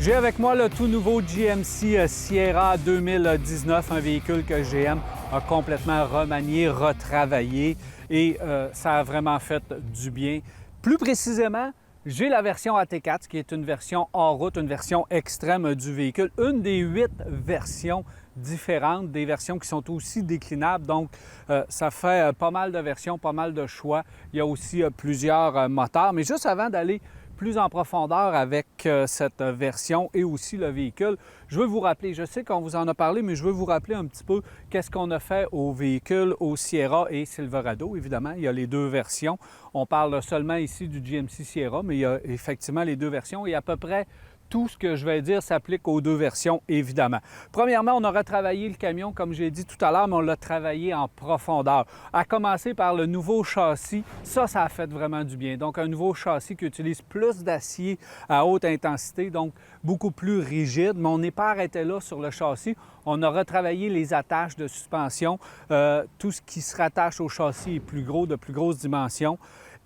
J'ai avec moi le tout nouveau GMC Sierra 2019, un véhicule que GM a complètement remanié, retravaillé et ça a vraiment fait du bien. Plus précisément, j'ai la version AT4 qui est une version hors route, une version extrême du véhicule, une des 8 versions différentes, des versions qui sont aussi déclinables. Donc, ça fait pas mal de versions, pas mal de choix. Il y a aussi plusieurs moteurs. Mais juste avant d'aller plus en profondeur avec cette version et aussi le véhicule, je veux vous rappeler, je sais qu'on vous en a parlé, mais je veux vous rappeler un petit peu qu'est-ce qu'on a fait au véhicule, au Sierra et Silverado. Évidemment, il y a les deux versions. On parle seulement ici du GMC Sierra, mais il y a effectivement les deux versions et à peu près tout ce que je vais dire s'applique aux deux versions, évidemment. Premièrement, on a retravaillé le camion, comme j'ai dit tout à l'heure, mais on l'a travaillé en profondeur. À commencer par le nouveau châssis, ça a fait vraiment du bien. Donc, un nouveau châssis qui utilise plus d'acier à haute intensité, donc beaucoup plus rigide, mais on n'est pas arrêté là sur le châssis. On a retravaillé les attaches de suspension. Tout ce qui se rattache au châssis est plus gros, de plus grosses dimensions.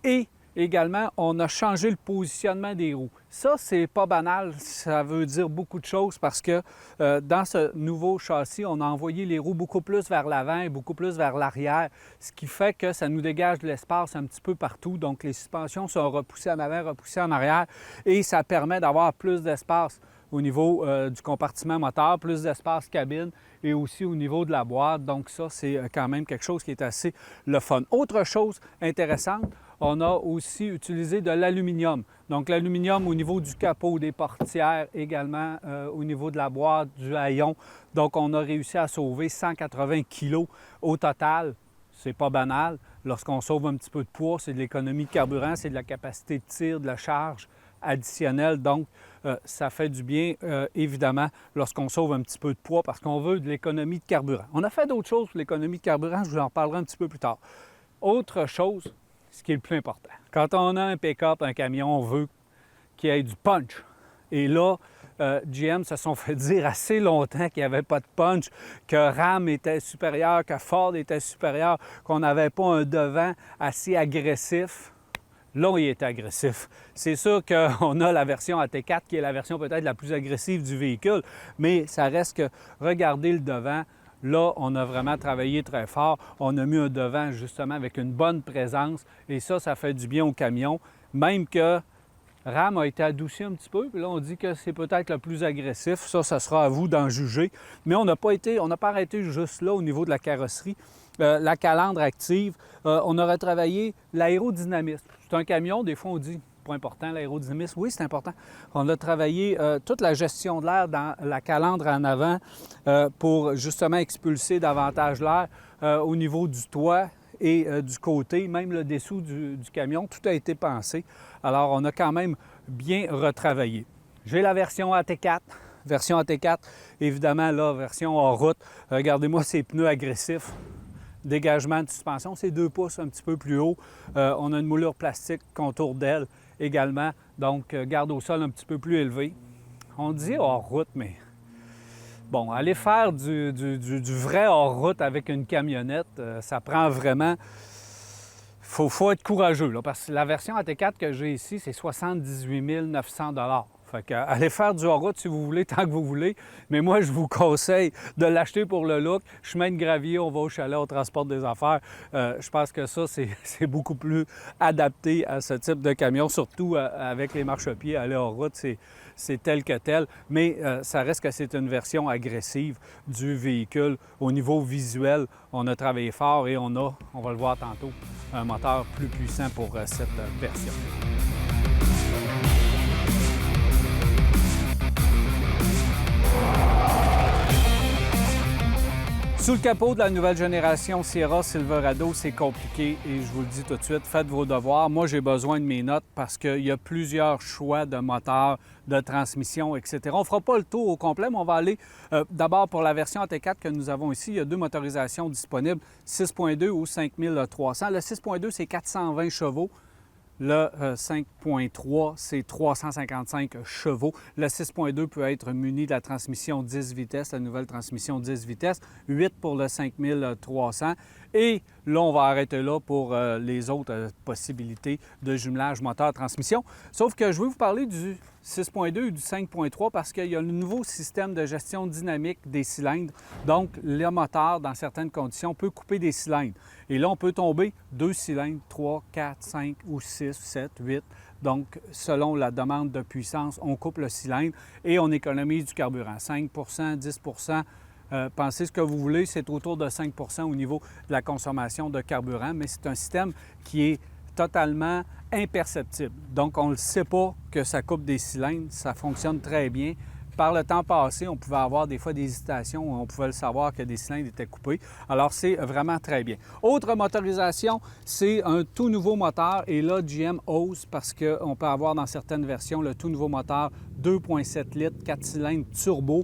Et également, on a changé le positionnement des roues. Ça, c'est pas banal, ça veut dire beaucoup de choses parce que dans ce nouveau châssis, on a envoyé les roues beaucoup plus vers l'avant et beaucoup plus vers l'arrière, ce qui fait que ça nous dégage de l'espace un petit peu partout. Donc, les suspensions sont repoussées en avant, repoussées en arrière et ça permet d'avoir plus d'espace au niveau du compartiment moteur, plus d'espace cabine et aussi au niveau de la boîte. Donc ça, c'est quand même quelque chose qui est assez le fun. Autre chose intéressante, on a aussi utilisé de l'aluminium. Donc l'aluminium au niveau du capot, des portières, également au niveau de la boîte, du haillon. Donc on a réussi à sauver 180 kg au total. C'est pas banal. Lorsqu'on sauve un petit peu de poids, c'est de l'économie de carburant, c'est de la capacité de tir, de la charge additionnelle. Donc, ça fait du bien, évidemment, lorsqu'on sauve un petit peu de poids parce qu'on veut de l'économie de carburant. On a fait d'autres choses pour l'économie de carburant, je vous en reparlerai un petit peu plus tard. Autre chose, ce qui est le plus important. Quand on a un pick-up, un camion, on veut qu'il y ait du punch. Et là, GM se sont fait dire assez longtemps qu'il n'y avait pas de punch, que Ram était supérieur, que Ford était supérieur, qu'on n'avait pas un devant assez agressif. Là, il est agressif. C'est sûr qu'on a la version AT4 qui est la version peut-être la plus agressive du véhicule, mais ça reste que regardez le devant. Là, on a vraiment travaillé très fort. On a mis un devant justement avec une bonne présence et ça fait du bien au camion. Même que Ram a été adouci un petit peu, puis là, on dit que c'est peut-être le plus agressif. Ça sera à vous d'en juger. Mais on n'a pas arrêté juste là au niveau de la carrosserie. La calandre active, on a retravaillé l'aérodynamisme. C'est un camion, des fois on dit, pas important l'aérodynamisme. Oui, c'est important. On a travaillé toute la gestion de l'air dans la calandre en avant pour justement expulser davantage l'air au niveau du toit et du côté, même le dessous du camion, tout a été pensé. Alors, on a quand même bien retravaillé. J'ai la version AT4. Version AT4, évidemment, là, version hors route. Regardez-moi ces pneus agressifs. Dégagement de suspension, c'est 2 pouces un petit peu plus haut. On a une moulure plastique contour d'aile également, donc garde au sol un petit peu plus élevé. On dit hors route, mais bon, aller faire du vrai hors route avec une camionnette, ça prend vraiment... Faut être courageux, là, parce que la version AT4 que j'ai ici, c'est 78 900 $. Fait que, allez faire du hors-route si vous voulez, tant que vous voulez. Mais moi, je vous conseille de l'acheter pour le look. Chemin de gravier, on va au chalet, on transporte des affaires. Je pense que ça, c'est beaucoup plus adapté à ce type de camion, surtout avec les marchepieds. Aller hors-route, c'est tel que tel. Mais ça reste que c'est une version agressive du véhicule. Au niveau visuel, on a travaillé fort et on va le voir tantôt, un moteur plus puissant pour cette version. Sous le capot de la nouvelle génération Sierra Silverado, c'est compliqué et je vous le dis tout de suite, faites vos devoirs. Moi, j'ai besoin de mes notes parce qu'il y a plusieurs choix de moteurs, de transmission, etc. On ne fera pas le tour au complet, mais on va aller d'abord pour la version AT4 que nous avons ici. Il y a 2 motorisations disponibles, 6.2 ou 5300. Le 6.2, c'est 420 chevaux. Le 5.3, c'est 355 chevaux. Le 6.2 peut être muni de la transmission 10 vitesses, la nouvelle transmission 10 vitesses, 8 pour le 5300 Et là, on va arrêter là pour les autres possibilités de jumelage moteur-transmission. Sauf que je veux vous parler du 6.2 et du 5.3 parce qu'il y a le nouveau système de gestion dynamique des cylindres. Donc, le moteur, dans certaines conditions, peut couper des cylindres. Et là, on peut tomber 2 cylindres, 3, 4, 5 ou 6, 7, 8. Donc, selon la demande de puissance, on coupe le cylindre et on économise du carburant. 5 10 pensez ce que vous voulez, c'est autour de 5 au niveau de la consommation de carburant, mais c'est un système qui est totalement imperceptible. Donc, on ne sait pas que ça coupe des cylindres, ça fonctionne très bien. Par le temps passé, on pouvait avoir des fois des hésitations, on pouvait le savoir que des cylindres étaient coupés. Alors, c'est vraiment très bien. Autre motorisation, c'est un tout nouveau moteur. Et là, GM ose parce qu'on peut avoir dans certaines versions le tout nouveau moteur 2,7 litres, 4 cylindres turbo.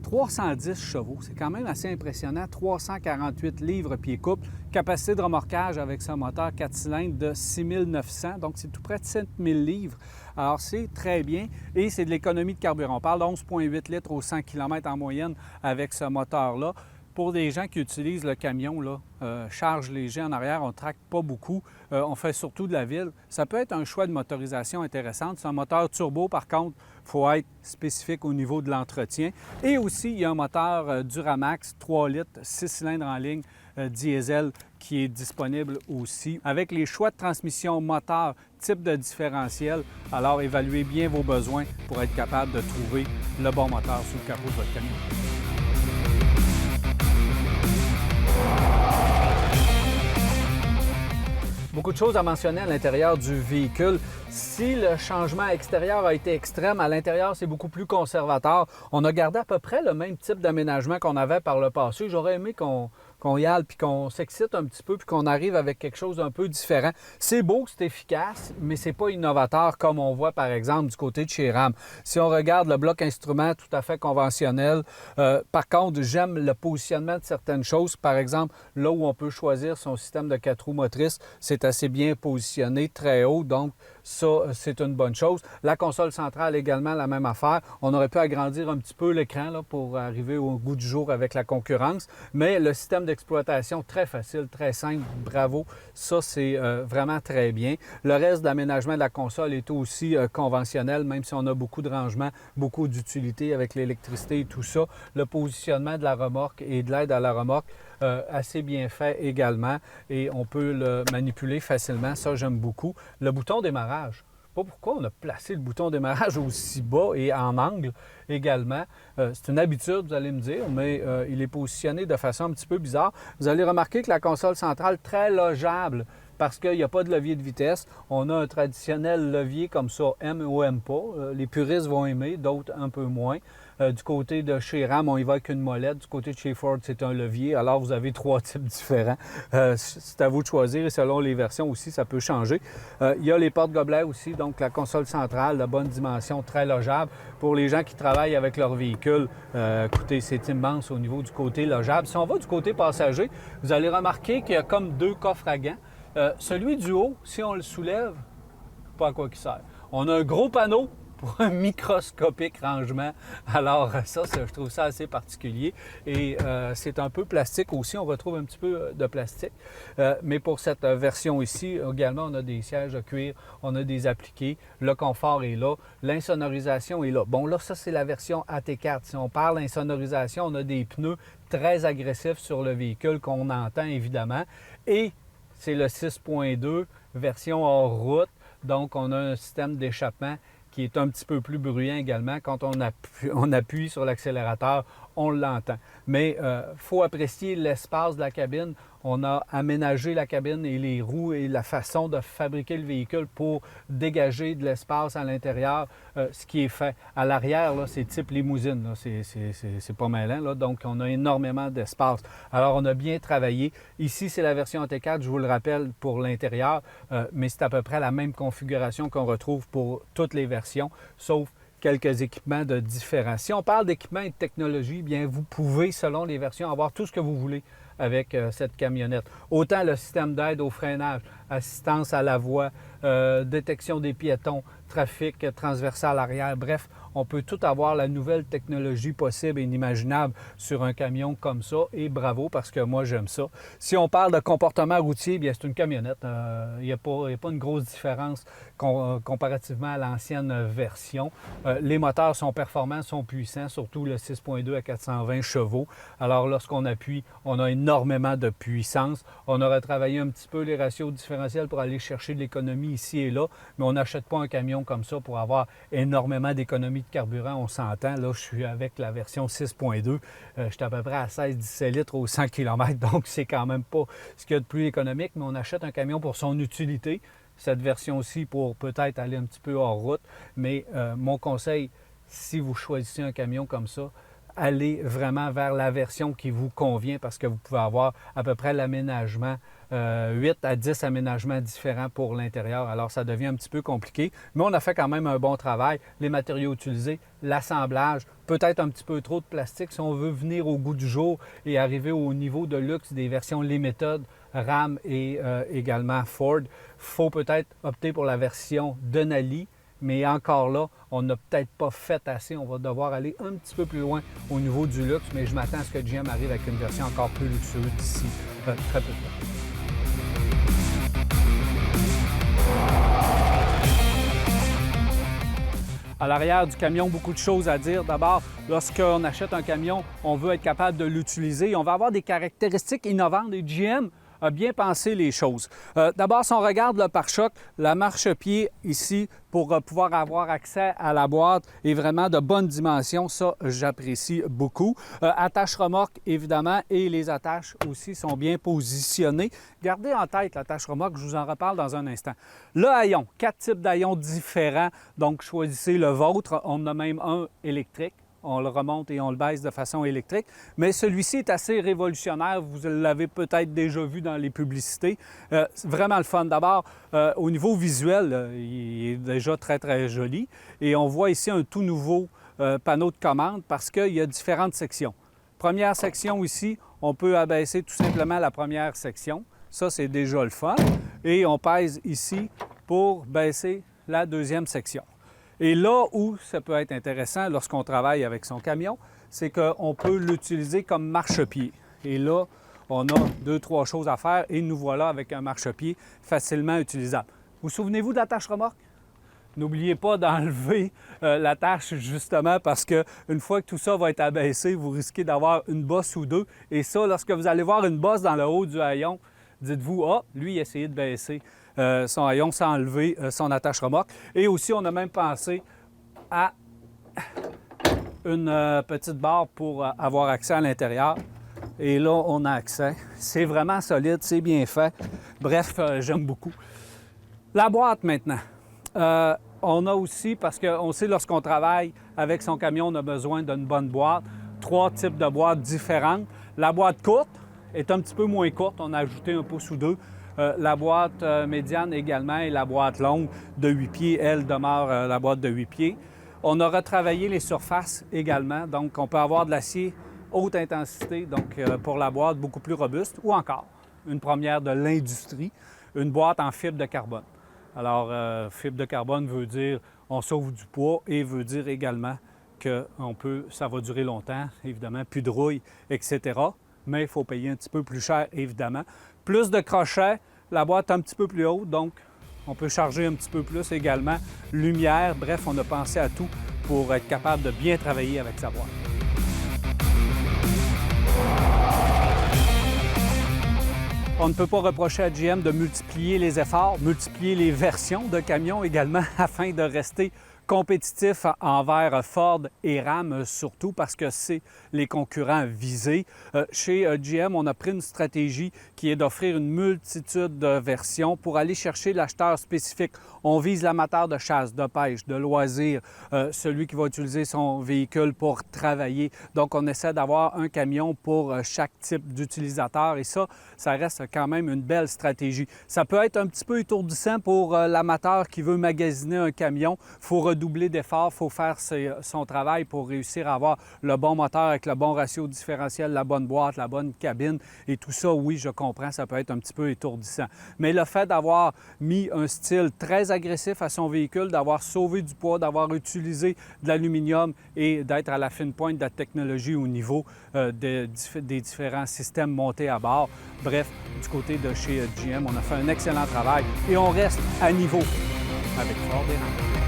310 chevaux, c'est quand même assez impressionnant. 348 livres pieds-couple. Capacité de remorquage avec ce moteur 4 cylindres de 6900, donc c'est tout près de 7000 livres. Alors, c'est très bien et c'est de l'économie de carburant. On parle de 11,8 litres au 100 km en moyenne avec ce moteur-là. Pour des gens qui utilisent le camion, charge léger en arrière, on ne tracte pas beaucoup, on fait surtout de la ville. Ça peut être un choix de motorisation intéressante. C'est un moteur turbo, par contre, il faut être spécifique au niveau de l'entretien. Et aussi, il y a un moteur Duramax 3 litres, 6 cylindres en ligne, diesel, qui est disponible aussi. Avec les choix de transmission moteur, type de différentiel, alors évaluez bien vos besoins pour être capable de trouver le bon moteur sous le capot de votre camion. Beaucoup de choses à mentionner à l'intérieur du véhicule. Si le changement extérieur a été extrême, à l'intérieur, c'est beaucoup plus conservateur. On a gardé à peu près le même type d'aménagement qu'on avait par le passé. J'aurais aimé qu'on y aille, puis qu'on s'excite un petit peu, puis qu'on arrive avec quelque chose d'un peu différent. C'est beau, c'est efficace, mais c'est pas innovateur comme on voit, par exemple, du côté de chez Ram. Si on regarde le bloc instrument tout à fait conventionnel, par contre, j'aime le positionnement de certaines choses. Par exemple, là où on peut choisir son système de 4 roues motrices, c'est assez bien positionné, très haut, donc ça, c'est une bonne chose. La console centrale également, la même affaire. On aurait pu agrandir un petit peu l'écran là, pour arriver au goût du jour avec la concurrence, mais le système d'exploitation, très facile, très simple, bravo. Ça, c'est vraiment très bien. Le reste de l'aménagement de la console est aussi conventionnel, même si on a beaucoup de rangements, beaucoup d'utilité avec l'électricité et tout ça. Le positionnement de la remorque et de l'aide à la remorque, assez bien fait également et on peut le manipuler facilement. Ça, j'aime beaucoup. Le bouton démarrage. Je ne sais pas pourquoi on a placé le bouton démarrage aussi bas et en angle également. C'est une habitude, vous allez me dire, mais il est positionné de façon un petit peu bizarre. Vous allez remarquer que la console centrale est très logeable parce qu'il n'y a pas de levier de vitesse. On a un traditionnel levier comme ça, aime ou aime pas. Les puristes vont aimer, d'autres un peu moins. Du côté de chez Ram, on y va avec une molette. Du côté de chez Ford, c'est un levier. Alors, vous avez 3 types différents. C'est à vous de choisir et selon les versions aussi, ça peut changer. Il y a les portes-gobelets aussi, donc la console centrale, de bonne dimension, très logeable. Pour les gens qui travaillent avec leur véhicule, écoutez, c'est immense au niveau du côté logeable. Si on va du côté passager, vous allez remarquer qu'il y a comme 2 coffres à gants. Celui du haut, si on le soulève, pas à quoi qu'il sert. On a un gros panneau pour un microscopique rangement. Alors ça, je trouve ça assez particulier. Et c'est un peu plastique aussi. On retrouve un petit peu de plastique. Mais pour cette version ici, également, on a des sièges de cuir, on a des appliqués. Le confort est là. L'insonorisation est là. Bon, là, ça, c'est la version AT4. Si on parle d'insonorisation, on a des pneus très agressifs sur le véhicule qu'on entend évidemment. Et c'est le 6.2 version hors route. Donc, on a un système d'échappement qui est un petit peu plus bruyant également. Quand on appuie sur l'accélérateur, on l'entend. Mais il faut apprécier l'espace de la cabine. On a aménagé la cabine et les roues et la façon de fabriquer le véhicule pour dégager de l'espace à l'intérieur, ce qui est fait. À l'arrière, là, c'est type limousine. Là. C'est pas malin. Là. Donc, on a énormément d'espace. Alors, on a bien travaillé. Ici, c'est la version T4, je vous le rappelle, pour l'intérieur, mais c'est à peu près la même configuration qu'on retrouve pour toutes les versions, sauf quelques équipements de différents. Si on parle d'équipements et de technologie, bien, vous pouvez, selon les versions, avoir tout ce que vous voulez. avec cette camionnette. Autant le système d'aide au freinage, assistance à la voie, détection des piétons, trafic transversal arrière, bref, on peut tout avoir la nouvelle technologie possible et inimaginable sur un camion comme ça, et bravo parce que moi j'aime ça. Si on parle de comportement routier, bien c'est une camionnette. Il n'y a pas une grosse différence comparativement à l'ancienne version. Les moteurs sont performants, sont puissants, surtout le 6.2 à 420 chevaux. Alors lorsqu'on appuie, on a énormément de puissance. On aurait travaillé un petit peu les ratios différentiels pour aller chercher de l'économie ici et là, mais on n'achète pas un camion comme ça pour avoir énormément d'économie de carburant, on s'entend. Là, je suis avec la version 6.2. Je suis à peu près à 16-17 litres au 100 km, donc c'est quand même pas ce qu'il y a de plus économique, mais on achète un camion pour son utilité. Cette version-ci pour peut-être aller un petit peu hors route, mais mon conseil, si vous choisissez un camion comme ça, allez vraiment vers la version qui vous convient parce que vous pouvez avoir à peu près l'aménagement, 8 à 10 aménagements différents pour l'intérieur. Alors, ça devient un petit peu compliqué, mais on a fait quand même un bon travail. Les matériaux utilisés, l'assemblage, peut-être un petit peu trop de plastique si on veut venir au goût du jour et arriver au niveau de luxe des versions Limited, Ram et également Ford. Il faut peut-être opter pour la version Denali. Mais encore là, on n'a peut-être pas fait assez. On va devoir aller un petit peu plus loin au niveau du luxe, mais je m'attends à ce que GM arrive avec une version encore plus luxueuse d'ici très peu de temps. À l'arrière du camion, beaucoup de choses à dire. D'abord, lorsqu'on achète un camion, on veut être capable de l'utiliser. On va avoir des caractéristiques innovantes et GM a bien pensé les choses. D'abord, si on regarde le pare-choc, la marchepied ici pour pouvoir avoir accès à la boîte est vraiment de bonne dimension. Ça, j'apprécie beaucoup. Attache remorque, évidemment, et les attaches aussi sont bien positionnées. Gardez en tête l'attache remorque, je vous en reparle dans un instant. Le haillon, 4 types d'haillons différents, donc choisissez le vôtre. On en a même un électrique. On le remonte et on le baisse de façon électrique. Mais celui-ci est assez révolutionnaire. Vous l'avez peut-être déjà vu dans les publicités. Vraiment le fun. D'abord, au niveau visuel, il est déjà très, très joli. Et on voit ici un tout nouveau panneau de commande parce qu'il y a différentes sections. Première section ici, on peut abaisser tout simplement la première section. Ça, c'est déjà le fun. Et on pèse ici pour baisser la deuxième section. Et là où ça peut être intéressant lorsqu'on travaille avec son camion, c'est qu'on peut l'utiliser comme marchepied. Et là, on a 2-3 choses à faire et nous voilà avec un marchepied facilement utilisable. Vous souvenez-vous de l'attache remorque? N'oubliez pas d'enlever l'attache justement parce qu'une fois que tout ça va être abaissé, vous risquez d'avoir une bosse ou deux. Et ça, lorsque vous allez voir une bosse dans le haut du haillon, dites-vous, ah, lui, il a essayé de baisser son haillon sans enlever son attache remorque. Et aussi, on a même pensé à une petite barre pour avoir accès à l'intérieur. Et là, on a accès. C'est vraiment solide, c'est bien fait. Bref, j'aime beaucoup. La boîte maintenant. On a aussi, parce qu'on sait lorsqu'on travaille avec son camion, on a besoin d'une bonne boîte. 3 types de boîtes différentes. La boîte courte est un petit peu moins courte. On a ajouté un pouce ou deux. La boîte médiane également et la boîte longue de 8 pieds, elle demeure la boîte de 8 pieds. On a retravaillé les surfaces également, donc on peut avoir de l'acier haute intensité, donc pour la boîte beaucoup plus robuste, ou encore une première de l'industrie, une boîte en fibre de carbone. Alors, fibre de carbone veut dire on sauve du poids et veut dire également que ça va durer longtemps, évidemment, plus de rouille, etc. Mais il faut payer un petit peu plus cher, évidemment. Plus de crochets, la boîte un petit peu plus haute, donc on peut charger un petit peu plus également. Lumière, bref, on a pensé à tout pour être capable de bien travailler avec sa boîte. On ne peut pas reprocher à GM de multiplier les efforts, multiplier les versions de camions également afin de rester compétitif envers Ford et Ram, surtout parce que c'est les concurrents visés. Chez GM, on a pris une stratégie qui est d'offrir une multitude de versions pour aller chercher l'acheteur spécifique. On vise l'amateur de chasse, de pêche, de loisirs, celui qui va utiliser son véhicule pour travailler. Donc, on essaie d'avoir un camion pour chaque type d'utilisateur et ça reste quand même une belle stratégie. Ça peut être un petit peu étourdissant pour l'amateur qui veut magasiner un camion. Il faut redoubler d'efforts, il faut faire son travail pour réussir à avoir le bon moteur avec le bon ratio différentiel, la bonne boîte, la bonne cabine et tout ça, oui, je comprends, ça peut être un petit peu étourdissant. Mais le fait d'avoir mis un style très agressif à son véhicule, d'avoir sauvé du poids, d'avoir utilisé de l'aluminium et d'être à la fine pointe de la technologie au niveau des différents systèmes montés à bord. Bref, du côté de chez GM, on a fait un excellent travail et on reste à niveau avec Ford et Ram.